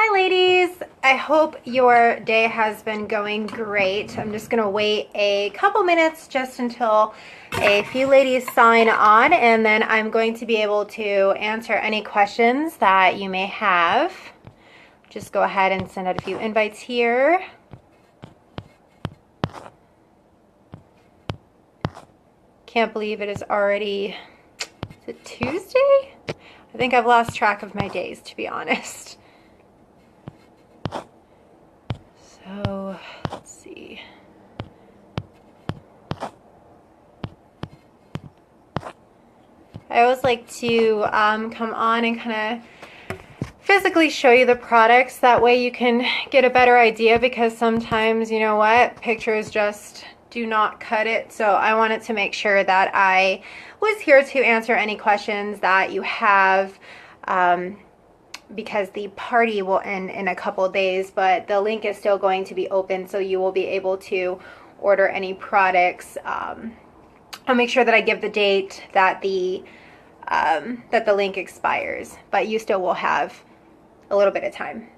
Hi ladies, I hope your day has been going great. I'm just gonna wait a couple minutes just until a few ladies sign on, and then I'm going to be able to answer any questions that you may have. Just go ahead and send out a few invites here. Can't believe it is already, is it Tuesday? I think I've lost track of my days, to be honest. So, let's see. I always like to come on and kind of physically show you the products. That way you can get a better idea, because sometimes, you know what, pictures just do not cut it. So I wanted to make sure that I was here to answer any questions that you have. Because the party will end in a couple days, but the link is still going to be open, so you will be able to order any products. I'll make sure that I give the date that the link expires, but you still will have a little bit of time.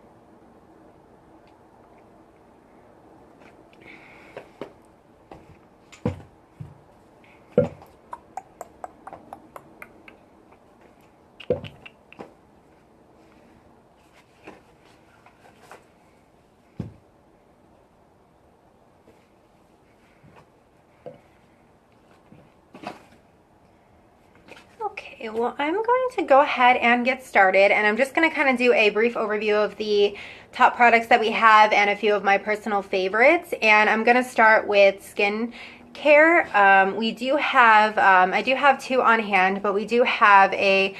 Okay, well, I'm going to go ahead and get started, and I'm just going to kind of do a brief overview of the top products that we have and a few of my personal favorites. And I'm going to start with skin care. We do have, I do have two on hand, but we do have a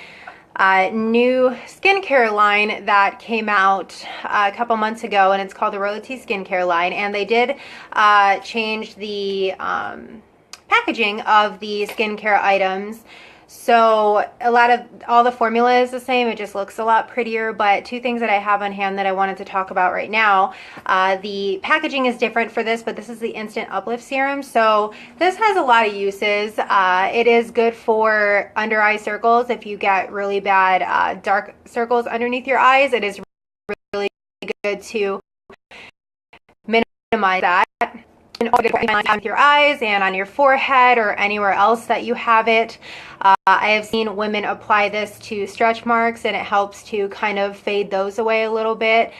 new skincare line that came out a couple months ago, and it's called the Royalty Skincare line. And they did change the packaging of the skincare items. So all the formula is the same, it just looks a lot prettier. But two things that I have on hand that I wanted to talk about right now. The packaging is different for this, but this is the Instant Uplift Serum. So this has a lot of uses. It is good for under eye circles. If you get really bad dark circles underneath your eyes, it is really good to minimize that. And on your eyes and on your forehead or anywhere else that you have it. I have seen women apply this to stretch marks, and it helps to kind of fade those away a little bit.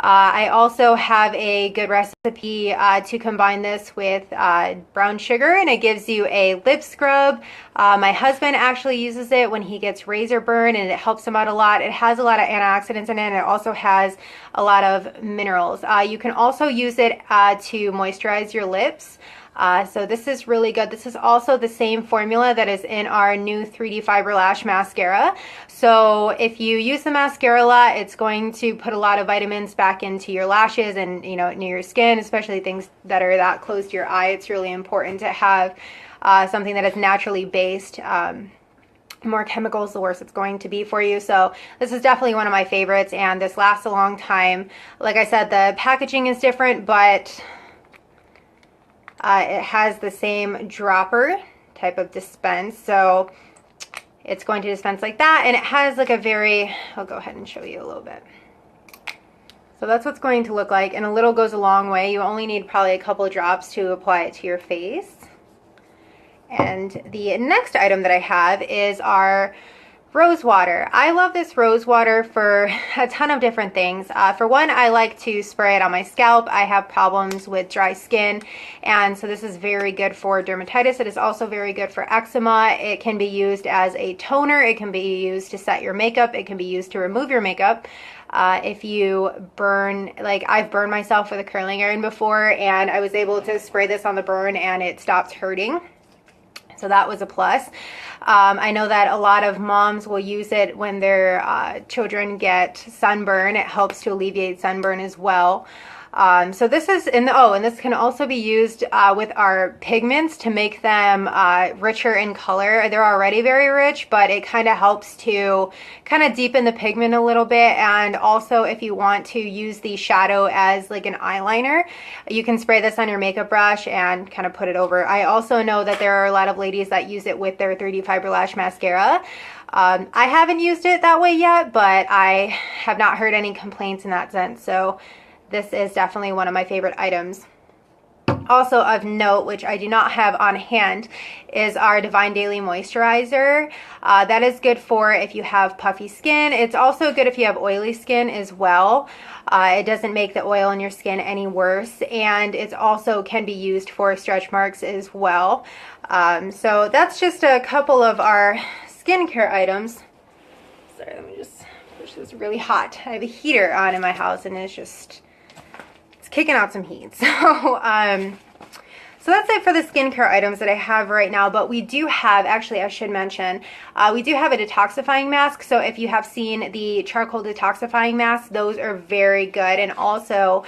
I also have a good recipe to combine this with brown sugar, and it gives you a lip scrub. My husband actually uses it when he gets razor burn, and it helps him out a lot. It has a lot of antioxidants in it, and it also has a lot of minerals. You can also use it to moisturize your lips. So this is really good. This is also the same formula that is in our new 3D Fiber Lash Mascara. So if you use the mascara a lot, it's going to put a lot of vitamins back into your lashes and, you know, near your skin, especially things that are that close to your eye. It's really important to have something that is naturally based. More chemicals, the worse it's going to be for you. So this is definitely one of my favorites, and this lasts a long time. Like I said, the packaging is different, but it has the same dropper type of dispense, so it's going to dispense like that, and it has like a very, I'll go ahead and show you a little bit. So that's what's going to look like, and a little goes a long way. You only need probably a couple of drops to apply it to your face. And the next item that I have is our rose water. I love this rose water for a ton of different things. For one, I like to spray it on my scalp. I have problems with dry skin, and so this is very good for dermatitis. It is also very good for eczema. It can be used as a toner. It can be used to set your makeup. It can be used to remove your makeup. If you burn, like I've burned myself with a curling iron before, and I was able to spray this on the burn and it stopped hurting. So that was a plus. I know that a lot of moms will use it when their children get sunburn. It helps to alleviate sunburn as well. So this is in the, and this can also be used with our pigments to make them richer in color. They're already very rich, but it kind of helps to kind of deepen the pigment a little bit. And also if you want to use the shadow as like an eyeliner, you can spray this on your makeup brush and kind of put it over. I also know that there are a lot of ladies that use it with their 3D Fiber Lash Mascara. I haven't used it that way yet, but I have not heard any complaints in that sense. So this is definitely one of my favorite items. Also of note, which I do not have on hand, is our Divine Daily Moisturizer. That is good for if you have puffy skin. It's also good if you have oily skin as well. It doesn't make the oil in your skin any worse, and it also can be used for stretch marks as well. So that's just a couple of our skincare items. Sorry, let me just push this really hot. I have a heater on in my house and it's just kicking out some heat. So that's it for the skincare items that I have right now, but we do have, actually I should mention, we do have a detoxifying mask. So if you have seen the charcoal detoxifying masks, those are very good. And also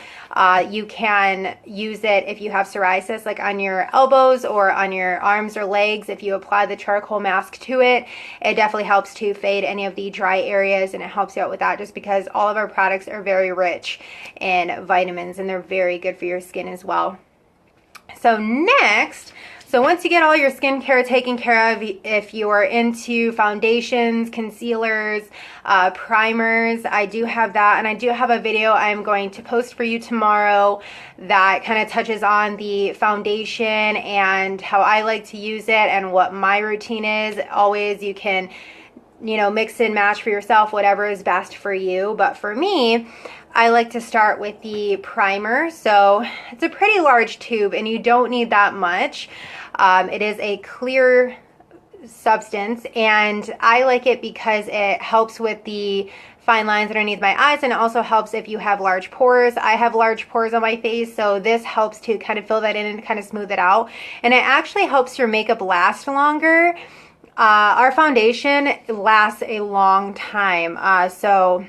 you can use it if you have psoriasis, like on your elbows or on your arms or legs. If you apply the charcoal mask to it, it definitely helps to fade any of the dry areas, and it helps you out with that, just because all of our products are very rich in vitamins and they're very good for your skin as well. So next, once you get all your skincare taken care of, if you are into foundations, concealers, primers, I do have that, and I do have a video I'm going to post for you tomorrow that kind of touches on the foundation and how I like to use it and what my routine is. Always you can, you know, mix and match for yourself, whatever is best for you. But for me, I like to start with the primer. So it's a pretty large tube and you don't need that much. It is a clear substance, and I like it because it helps with the fine lines underneath my eyes, and it also helps if you have large pores. I have large pores on my face, so this helps to kind of fill that in and kind of smooth it out. And it actually helps your makeup last longer. Our foundation lasts a long time, so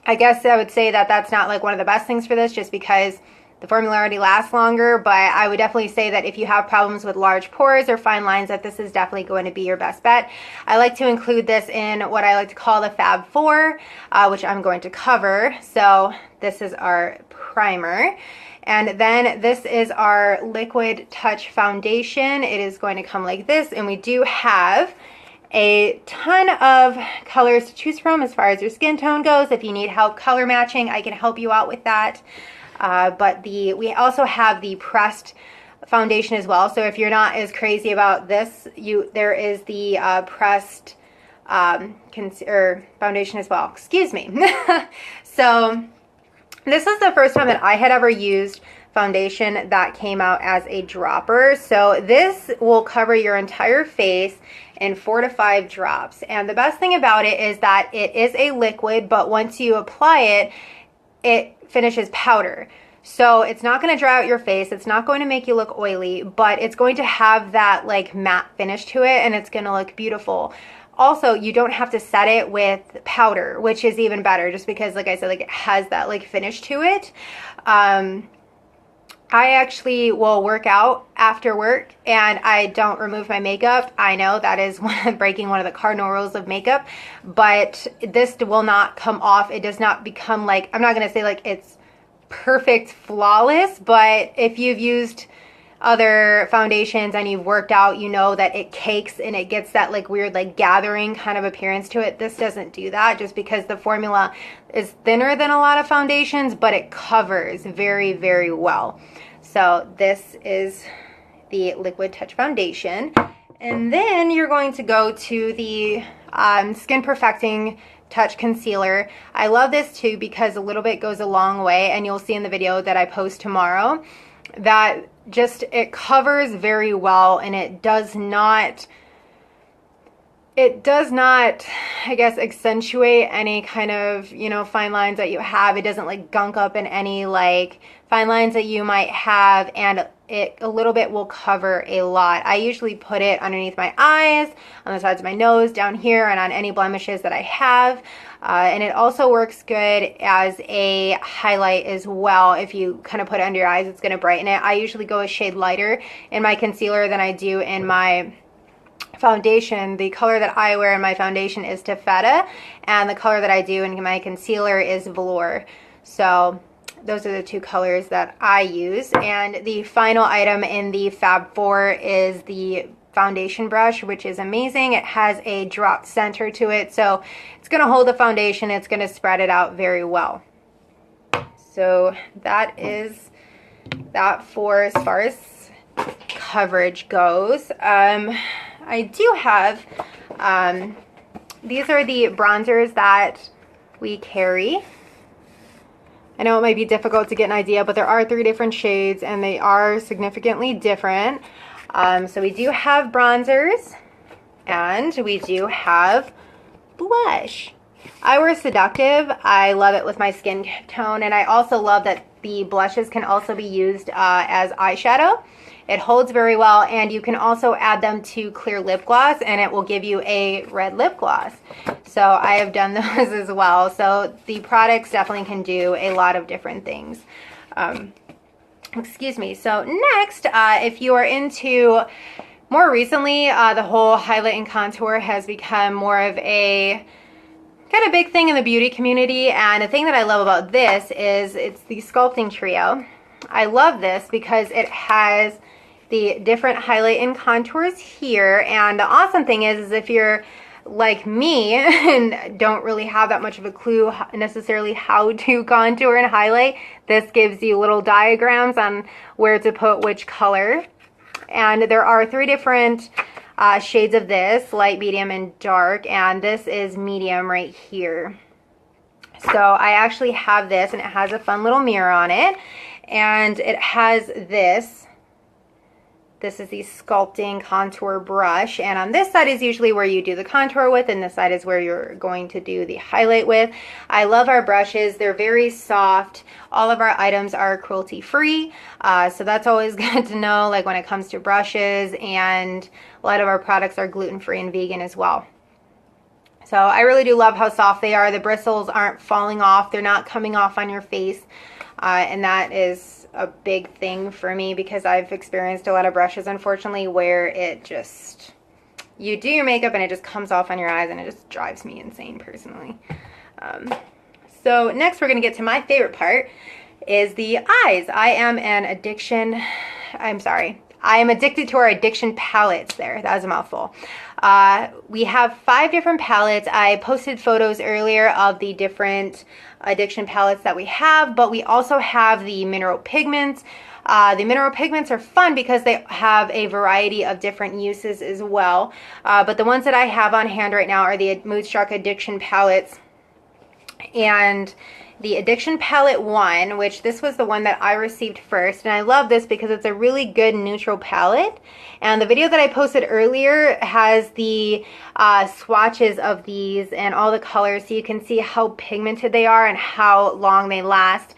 I guess I would say that that's not like one of the best things for this, just because the formula already lasts longer. But I would definitely say that if you have problems with large pores or fine lines, that this is definitely going to be your best bet. I like to include this in what I like to call the Fab 4, which I'm going to cover. So this is our primer. And then this is our Liquid Touch Foundation. It is going to come like this, and we do have a ton of colors to choose from as far as your skin tone goes. If you need help color matching, I can help you out with that. But we also have the pressed foundation as well. So if you're not as crazy about this, there is the pressed foundation as well. Excuse me. So this is the first time that I had ever used foundation that came out as a dropper. So this will cover your entire face in 4 to 5 drops. And the best thing about it is that it is a liquid, but once you apply it, it finishes powder. So it's not going to dry out your face. It's not going to make you look oily, but it's going to have that like matte finish to it, and it's going to look beautiful. Also, you don't have to set it with powder, which is even better, just because, like I said, like it has that like finish to it. I actually will work out after work and I don't remove my makeup. I know that is breaking one of the cardinal rules of makeup, but this will not come off. It does not become like, I'm not going to say like it's perfect, flawless, but if you've used other foundations and you've worked out, you know that it cakes and it gets that like weird like gathering kind of appearance to it. This doesn't do that, just because the formula is thinner than a lot of foundations, but it covers very, very well. So this is the Liquid Touch Foundation. And then you're going to go to the Skin Perfecting Touch Concealer. I love this too because a little bit goes a long way, and you'll see in the video that I post tomorrow that just it covers very well, and it does not, I guess, accentuate any kind of, you know, fine lines that you have. It doesn't like gunk up in any like fine lines that you might have, and a little bit will cover a lot. I usually put it underneath my eyes, on the sides of my nose, down here, and on any blemishes that I have. And it also works good as a highlight as well. If you kind of put it under your eyes, it's going to brighten it. I usually go a shade lighter in my concealer than I do in my foundation. The color that I wear in my foundation is Taffeta, and the color that I do in my concealer is Velour. So those are the two colors that I use. And the final item in the Fab 4 is the foundation brush, which is amazing. It has a drop center to it, so it's going to hold the foundation. It's going to spread it out very well. So that is that for as far as coverage goes. I do have, these are the bronzers that we carry. I know it might be difficult to get an idea, but there are 3 different shades and they are significantly different. So we do have bronzers and we do have blush. I wear Seductive. I love it with my skin tone, and I also love that the blushes can also be used as eyeshadow. It holds very well, and you can also add them to clear lip gloss and it will give you a red lip gloss. So I have done those as well. So the products definitely can do a lot of different things. Excuse me. So next, if you are into, more recently, the whole highlight and contour has become more of a kind of big thing in the beauty community. And the thing that I love about this is it's the Sculpting Trio. I love this because it has the different highlight and contours here. And the awesome thing is if you're like me and don't really have that much of a clue necessarily how to contour and highlight, this gives you little diagrams on where to put which color. And there are 3 different shades of this, light, medium, and dark, and this is medium right here. So I actually have this, and it has a fun little mirror on it, and it has this. This is the Sculpting Contour Brush, and on this side is usually where you do the contour with, and this side is where you're going to do the highlight with. I love our brushes. They're very soft. All of our items are cruelty-free, so that's always good to know, like when it comes to brushes, and a lot of our products are gluten-free and vegan as well. So I really do love how soft they are. The bristles aren't falling off. They're not coming off on your face, and that is a big thing for me because I've experienced a lot of brushes, unfortunately, where it just, you do your makeup and it just comes off on your eyes, and it just drives me insane personally. So next we're going to get to my favorite part, is the eyes. I am addicted to our addiction palettes there. That was a mouthful. We have 5 different palettes. I posted photos earlier of the different addiction palettes that we have, but we also have the mineral pigments. The mineral pigments are fun because they have a variety of different uses as well. But the ones that I have on hand right now are the Moodstruck Addiction palettes. And the Addiction Palette 1, which this was the one that I received first, and I love this because it's a really good neutral palette. And the video that I posted earlier has the swatches of these and all the colors, so you can see how pigmented they are and how long they last.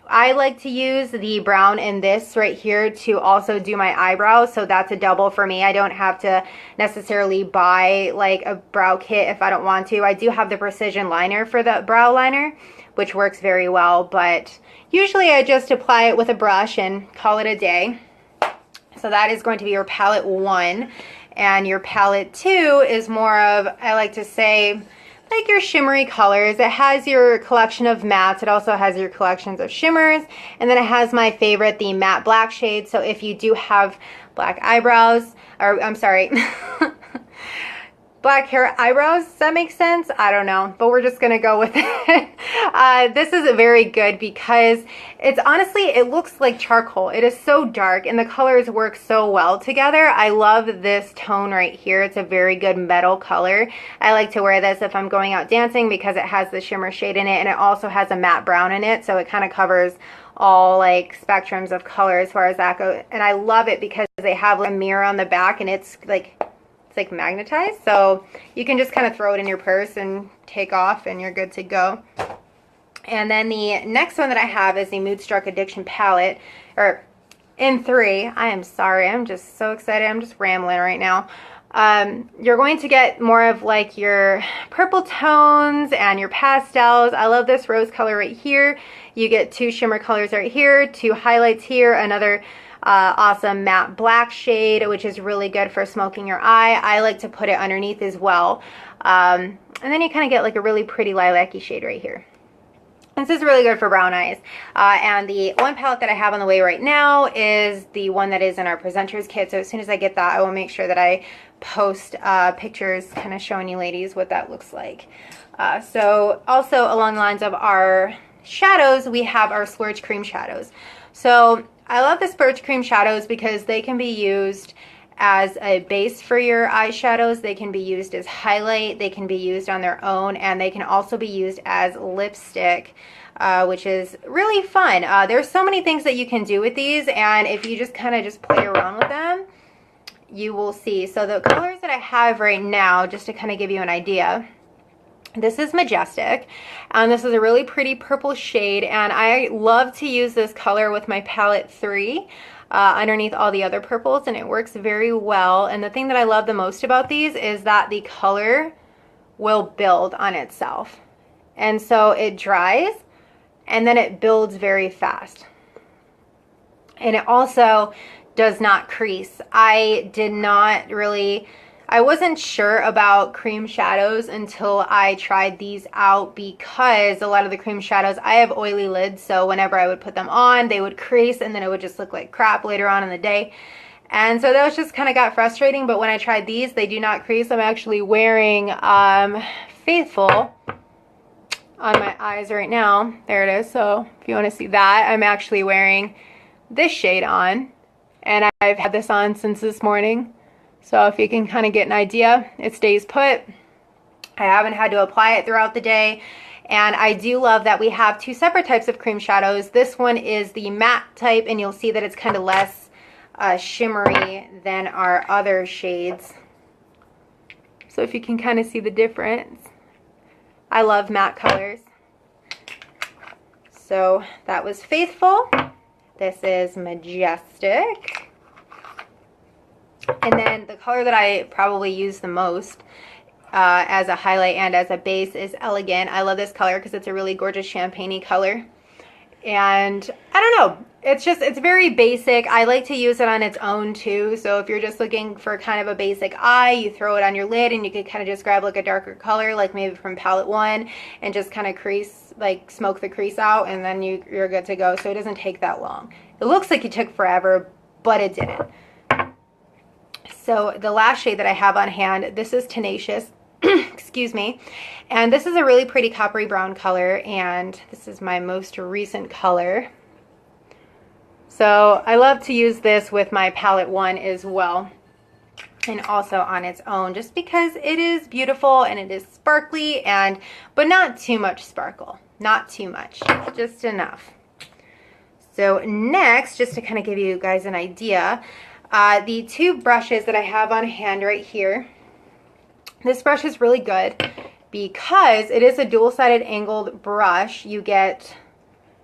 I like to use the brown in this right here to also do my eyebrows, so that's a double for me. I don't have to necessarily buy like a brow kit if I don't want to. I do have the precision liner for the brow liner, which works very well, but usually I just apply it with a brush and call it a day. So that is going to be your palette 1, and your palette 2 is more of, I like to say, like your shimmery colors. It has your collection of mattes. It also has your collections of shimmers. And then it has my favorite, the matte black shade. So if you do have black eyebrows, or I'm sorry, black hair eyebrows, does that make sense? I don't know, but we're just gonna go with it. This is very good because it's honestly, it looks like charcoal. It is so dark and the colors work so well together. I love this tone right here. It's a very good metal color. I like to wear this if I'm going out dancing because it has the shimmer shade in it, and it also has a matte brown in it, so it kind of covers all like spectrums of color as far as that goes. And I love it because they have a mirror on the back, and it's like magnetized, so you can just kind of throw it in your purse and take off and you're good to go. And then the next one that I have is the Moodstruck Addiction palette, or in 3, I am sorry, I'm just so excited, I'm just rambling right now. You're going to get more of like your purple tones and your pastels. I love this rose color right here. You get 2 shimmer colors right here, 2 highlights here, another awesome matte black shade, which is really good for smoking your eye. I like to put it underneath as well. And then you kind of get like a really pretty lilac-y shade right here. This is really good for brown eyes. And the one palette that I have on the way right now is the one that is in our presenters kit. So as soon as I get that, I will make sure that I post pictures kind of showing you ladies what that looks like. So also along the lines of our shadows, we have our Splurge Cream shadows. So I love the Splurge Cream shadows because they can be used as a base for your eyeshadows. They can be used as highlight, they can be used on their own, and they can also be used as lipstick, which is really fun. There's so many things that you can do with these, and if you just kind of just play around with them, you will see. So the colors that I have right now, just to kind of give you an idea, this is Majestic, and this is a really pretty purple shade, and I love to use this color with my palette 3 underneath all the other purples, and it works very well. And the thing that I love the most about these is that the color will build on itself, and so it dries and then it builds very fast, and it also does not crease. I wasn't sure about cream shadows until I tried these out, because a lot of the cream shadows, I have oily lids, so whenever I would put them on, they would crease and then it would just look like crap later on in the day. And so that was just kind of got frustrating, but when I tried these, they do not crease. I'm actually wearing Faithful on my eyes right now. There it is. So if you want to see that, I'm actually wearing this shade on, and I've had this on since this morning. So if you can kind of get an idea, it stays put. I haven't had to apply it throughout the day. And I do love that we have 2 separate types of cream shadows. This one is the matte type, and you'll see that it's kind of less shimmery than our other shades. So if you can kind of see the difference. I love matte colors. So that was Faithful. This is Majestic. And then the color that I probably use the most as a highlight and as a base is Elegant. I love this color because it's a really gorgeous champagne-y color. And I don't know, it's very basic. I like to use it on its own too. So if you're just looking for kind of a basic eye, you throw it on your lid, and you could kind of just grab like a darker color, like maybe from palette 1, and just kind of crease, like smoke the crease out, and then you're good to go. So it doesn't take that long. It looks like it took forever, but it didn't. So the last shade that I have on hand, this is Tenacious, excuse me, and this is a really pretty coppery brown color, and this is my most recent color. So I love to use this with my palette 1 as well, and also on its own, just because it is beautiful and it is sparkly, but not too much sparkle, not too much, just enough. So next, just to kind of give you guys an idea, the 2 brushes that I have on hand right here, this brush is really good because it is a dual-sided angled brush. You get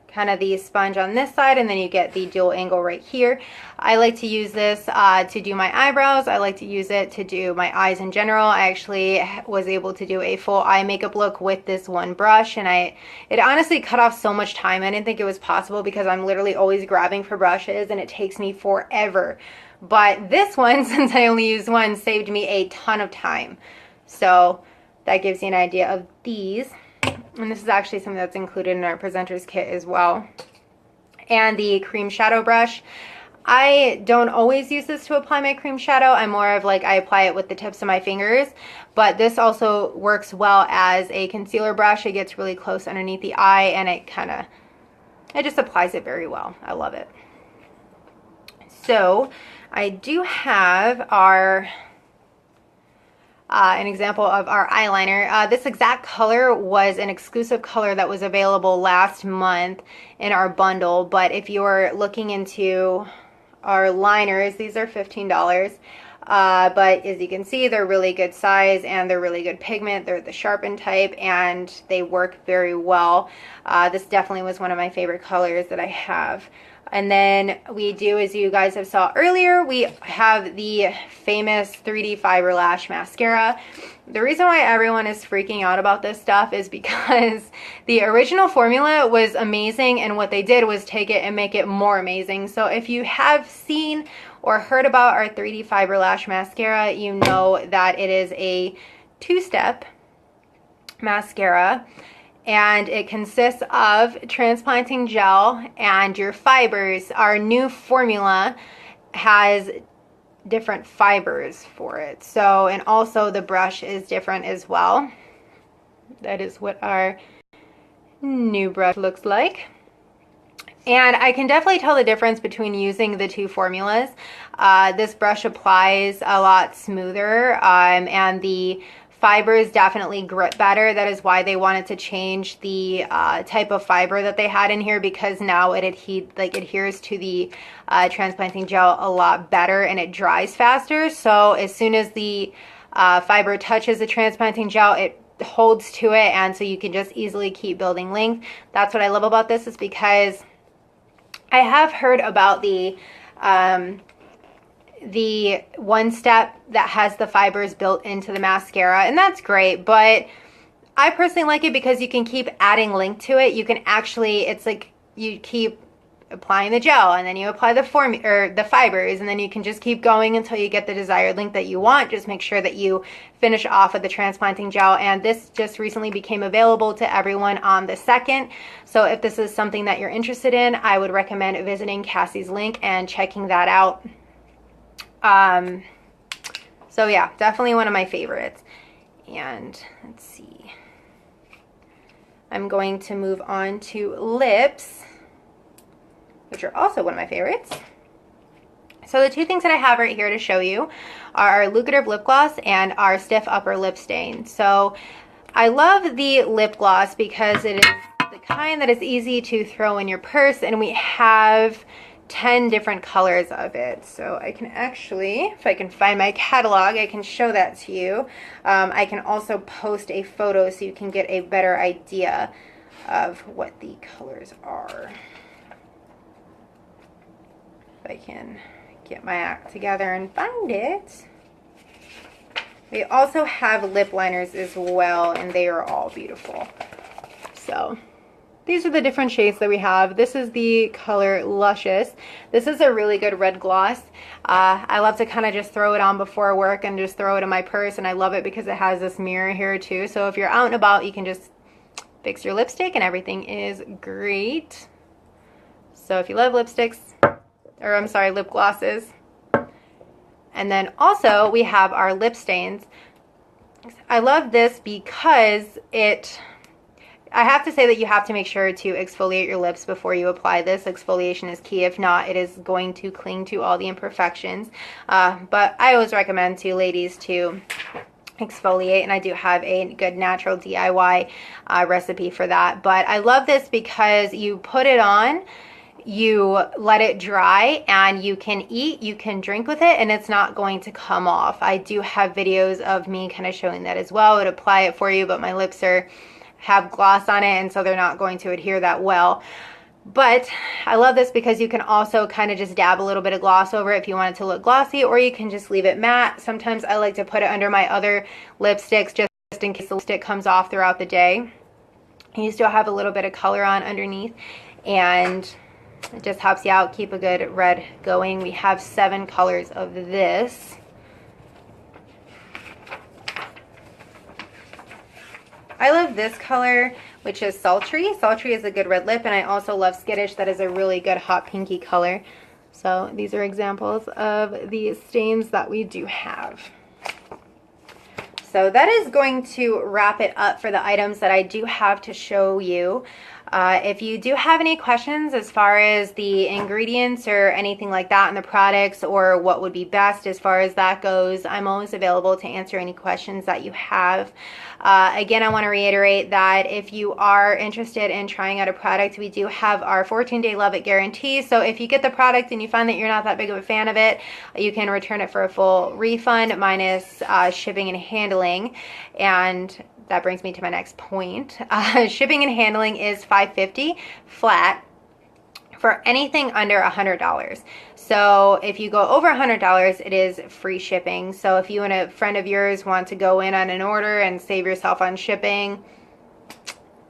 kind of the sponge on this side, and then you get the dual angle right here. I like to use this to do my eyebrows. I like to use it to do my eyes in general. I actually was able to do a full eye makeup look with this one brush, and it honestly cut off so much time. I didn't think it was possible because I'm literally always grabbing for brushes and it takes me forever. But this one, since I only used one, saved me a ton of time. So that gives you an idea of these. And this is actually something that's included in our presenter's kit as well. And the cream shadow brush. I don't always use this to apply my cream shadow. I'm more of like, I apply it with the tips of my fingers. But this also works well as a concealer brush. It gets really close underneath the eye, and it just applies it very well. I love it. So I do have an example of our eyeliner. This exact color was an exclusive color that was available last month in our bundle, but if you're looking into our liners, these are $15. But as you can see, they're really good size and they're really good pigment. They're the sharpened type and they work very well. This definitely was one of my favorite colors that I have. And then we do, as you guys have saw earlier, we have the famous 3D Fiber Lash Mascara. The reason why everyone is freaking out about this stuff is because the original formula was amazing, and what they did was take it and make it more amazing. So if you have seen or heard about our 3D Fiber Lash Mascara, you know that it is a two-step mascara, and it consists of transplanting gel and your fibers. Our new formula has different fibers for it, so, and also the brush is different as well. That is what our new brush looks like. And I can definitely tell the difference between using the two formulas. This brush applies a lot smoother, and the fibers definitely grip better. That is why they wanted to change the type of fiber that they had in here, because now it adheres to the transplanting gel a lot better, and it dries faster. So as soon as the fiber touches the transplanting gel, it holds to it, and so you can just easily keep building length. That's what I love about this, is because I have heard about the one step that has the fibers built into the mascara, and that's great, but I personally like it because you can keep adding length to it. You can actually, it's like you keep applying the gel, and then you apply the fibers, and then you can just keep going until you get the desired length that you want. Just make sure that you finish off with the transplanting gel. And this just recently became available to everyone on the 2nd. So if this is something that you're interested in, I would recommend visiting Cassie's link and checking that out. So yeah, definitely one of my favorites. And let's see, I'm going to move on to lips, which are also one of my favorites. So the two things that I have right here to show you are our Lucrative Lip Gloss and our Stiff Upper Lip Stain. So I love the lip gloss because it is the kind that is easy to throw in your purse, and we have 10 different colors of it. So I can actually, if I can find my catalog, I can show that to you. I can also post a photo so you can get a better idea of what the colors are. If I can get my act together and find it. We also have lip liners as well, and they are all beautiful. So these are the different shades that we have. This is the color Luscious. This is a really good red gloss. I love to kind of just throw it on before work and just throw it in my purse, and I love it because it has this mirror here too. So if you're out and about, you can just fix your lipstick and everything is great. So if you love lipsticks, or I'm sorry, lip glosses. And then also we have our lip stains. I love this because I have to say that you have to make sure to exfoliate your lips before you apply this. Exfoliation is key. If not, it is going to cling to all the imperfections. But I always recommend to ladies to exfoliate, and I do have a good natural DIY recipe for that. But I love this because you put it on, you let it dry, and you can eat, you can drink with it, and it's not going to come off. I do have videos of me kind of showing that as well. I would apply it for you, but my lips have gloss on it, and so they're not going to adhere that well. But I love this because you can also kind of just dab a little bit of gloss over it if you want it to look glossy, or you can just leave it matte. Sometimes I like to put it under my other lipsticks just in case the lipstick comes off throughout the day. And you still have a little bit of color on underneath, and it just helps you out, keep a good red going. We have 7 colors of this. I love this color, which is Sultry. Sultry is a good red lip, and I also love Skittish. That is a really good hot pinky color. So these are examples of the stains that we do have. So that is going to wrap it up for the items that I do have to show you. If you do have any questions as far as the ingredients or anything like that in the products, or what would be best as far as that goes, I'm always available to answer any questions that you have. Again, I want to reiterate that if you are interested in trying out a product, we do have our 14-day love it guarantee. So if you get the product and you find that you're not that big of a fan of it, you can return it for a full refund minus shipping and handling. And that brings me to my next point. Shipping and handling is $5.50 flat for anything under $100. So if you go over $100, it is free shipping. So if you and a friend of yours want to go in on an order and save yourself on shipping,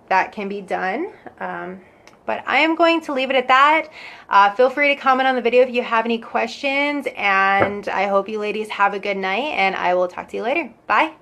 that can be done. But I am going to leave it at that. Feel free to comment on the video if you have any questions, and I hope you ladies have a good night, and I will talk to you later. Bye.